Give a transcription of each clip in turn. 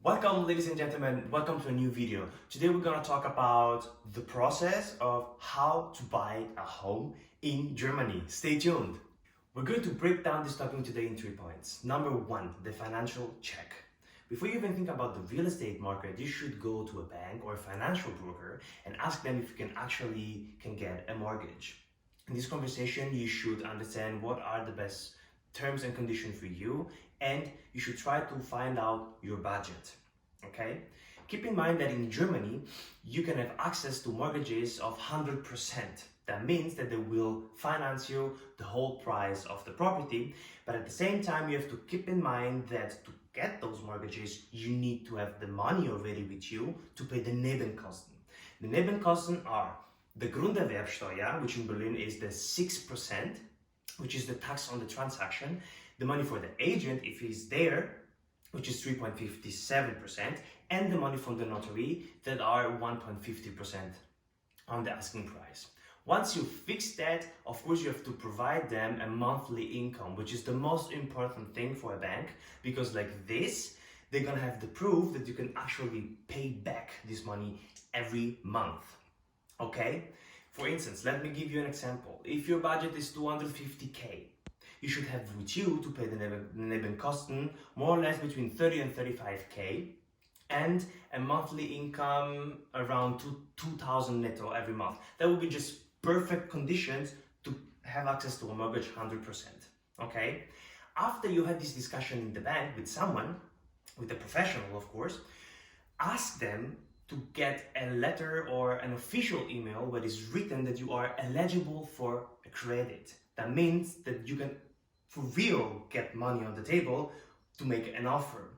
Welcome, ladies and gentlemen, welcome to a new video. Today we're going to talk about the process of how to buy a home in Germany. Stay tuned. We're going to break down this topic today in 3 points. Number 1, the financial check. Before you even think about the real estate market, you should go to a bank or a financial broker and ask them if you can get a mortgage. In this conversation, you should understand what are the best terms and conditions for you, and you should try to find out your budget. Okay? Keep in mind that in Germany, you can have access to mortgages of 100%. That means that they will finance you the whole price of the property, but at the same time, you have to keep in mind that to get those mortgages, you need to have the money already with you to pay the Nebenkosten. The Nebenkosten are the Grunderwerbsteuer, which in Berlin is the 6%, which is the tax on the transaction, the money for the agent, if he's there, which is 3.57%, and the money from the notary that are 1.50% on the asking price. Once you fix that, of course, you have to provide them a monthly income, which is the most important thing for a bank, because like this, they're gonna have the proof that you can actually pay back this money every month. Okay? For instance, let me give you an example. If your budget is 250k, you should have with you to pay the Nebenkosten more or less between 30 and 35k and a monthly income around 2,000 netto every month. That would be just perfect conditions to have access to a mortgage 100%. Okay? After you had this discussion in the bank with someone, with a professional of course, ask them to get a letter or an official email where it's written that you are eligible for a credit. That means that you can for real get money on the table to make an offer.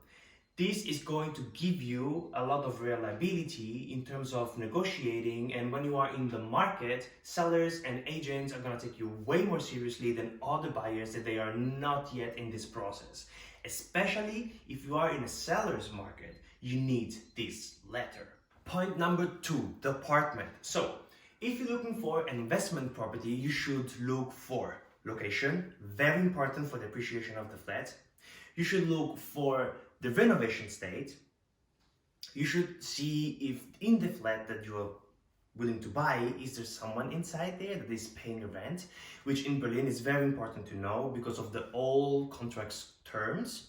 This is going to give you a lot of reliability in terms of negotiating, and when you are in the market, sellers and agents are going to take you way more seriously than other buyers that they are not yet in this process. Especially if you are in a seller's market, you need this letter. Point number 2, the apartment. So, if you're looking for an investment property, you should look for location, very important for the appreciation of the flat. You should look for the renovation state. You should see if in the flat that you are willing to buy, is there someone inside there that is paying a rent, which in Berlin is very important to know because of the old contracts terms.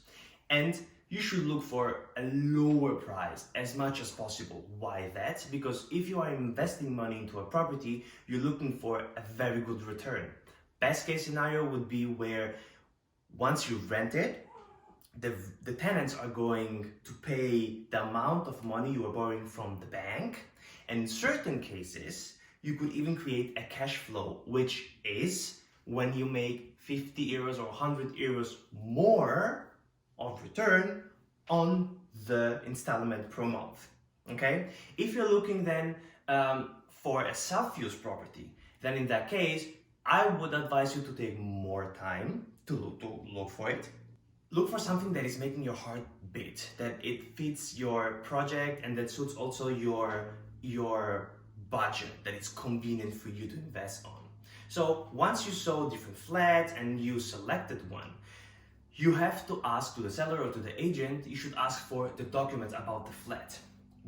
And you should look for a lower price as much as possible. Why that? Because if you are investing money into a property, you're looking for a very good return. Best case scenario would be where once you rent it, the tenants are going to pay the amount of money you are borrowing from the bank. And in certain cases, you could even create a cash flow, which is when you make 50 euros or 100 euros more of return on the installment per month. Okay? If you're looking then for a self-use property, then in that case, I would advise you to take more time to look for it. Look for something that is making your heart beat, that it fits your project and that suits also your budget, that it's convenient for you to invest on. So once you saw different flats and you selected one, you have to ask to the seller or to the agent, you should ask for the documents about the flat.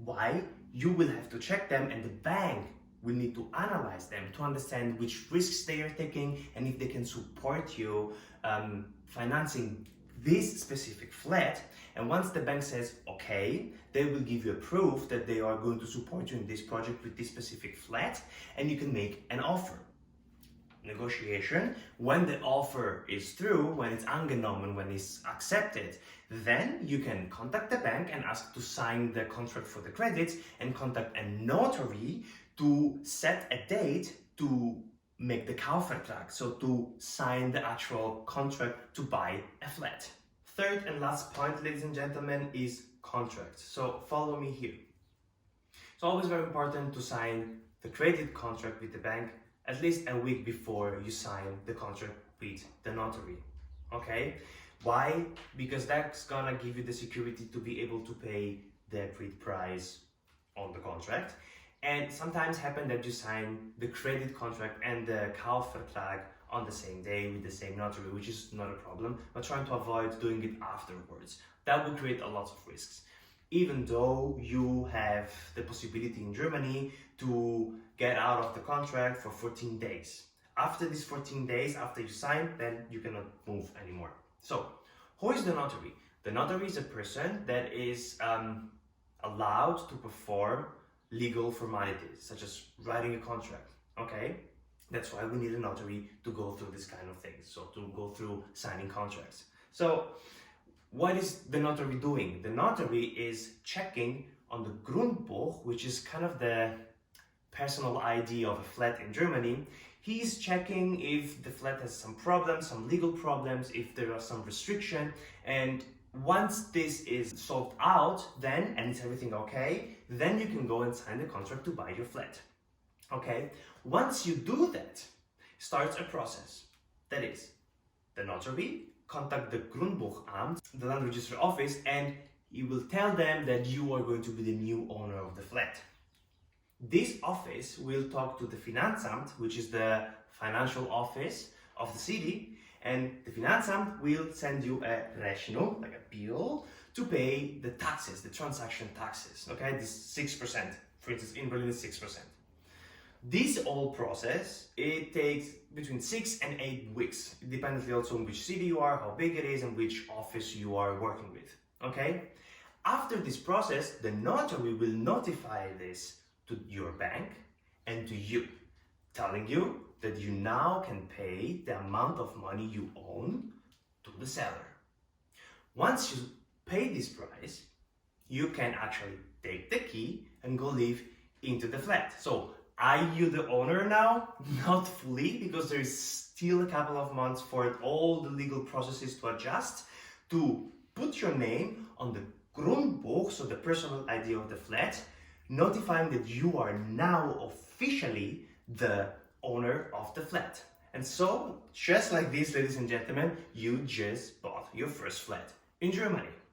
Why? You will have to check them, and the bank will need to analyze them to understand which risks they are taking and if they can support you financing this specific flat. And once the bank says okay, they will give you a proof that they are going to support you in this project with this specific flat, and you can make an offer. Negotiation, when the offer is through, when it's angenommen, when it's accepted, then you can contact the bank and ask to sign the contract for the credits and contact a notary to set a date to make the Kaufvertrag, so to sign the actual contract to buy a flat. Third and last point, ladies and gentlemen, is contract. So follow me here. It's always very important to sign the credit contract with the bank at least a week before you sign the contract with the notary. Okay? Why? Because that's gonna give you the security to be able to pay the agreed price on the contract. And sometimes happen that you sign the credit contract and the Kaufvertrag on the same day with the same notary, which is not a problem, but trying to avoid doing it afterwards. That would create a lot of risks. even though you have the possibility in Germany to get out of the contract for 14 days. After these 14 days, after you sign, then you cannot move anymore. So, who is the notary? The notary is a person that is allowed to perform legal formalities, such as writing a contract, okay? That's why we need a notary to go through this kind of things, so to go through signing contracts. So, what is the notary doing? The notary is checking on the Grundbuch, which is kind of the personal ID of a flat in Germany. He's checking if the flat has some problems, some legal problems, if there are some restriction, and once this is solved out, then, and it's everything okay, then you can go and sign the contract to buy your flat. Okay? Once you do that, starts a process. That is, the notary contact the Grundbuchamt, the land register office, and you will tell them that you are going to be the new owner of the flat. This office will talk to the Finanzamt, which is the financial office of the city, and the Finanzamt will send you a Rechnung, like a bill, to pay the taxes, the transaction taxes. Okay, this 6%, for instance, in Berlin is 6%. This whole process, it takes between 6 and 8 weeks, depending also on which city you are, how big it is, and which office you are working with. Okay? After this process, the notary will notify this to your bank and to you, telling you that you now can pay the amount of money you own to the seller. Once you pay this price, you can actually take the key and go live into the flat. So, are you the owner now? Not fully, because there is still a couple of months for all the legal processes to adjust, to put your name on the Grundbuch, so the personal ID of the flat, notifying that you are now officially the owner of the flat. And so, just like this, ladies and gentlemen, you just bought your first flat in Germany.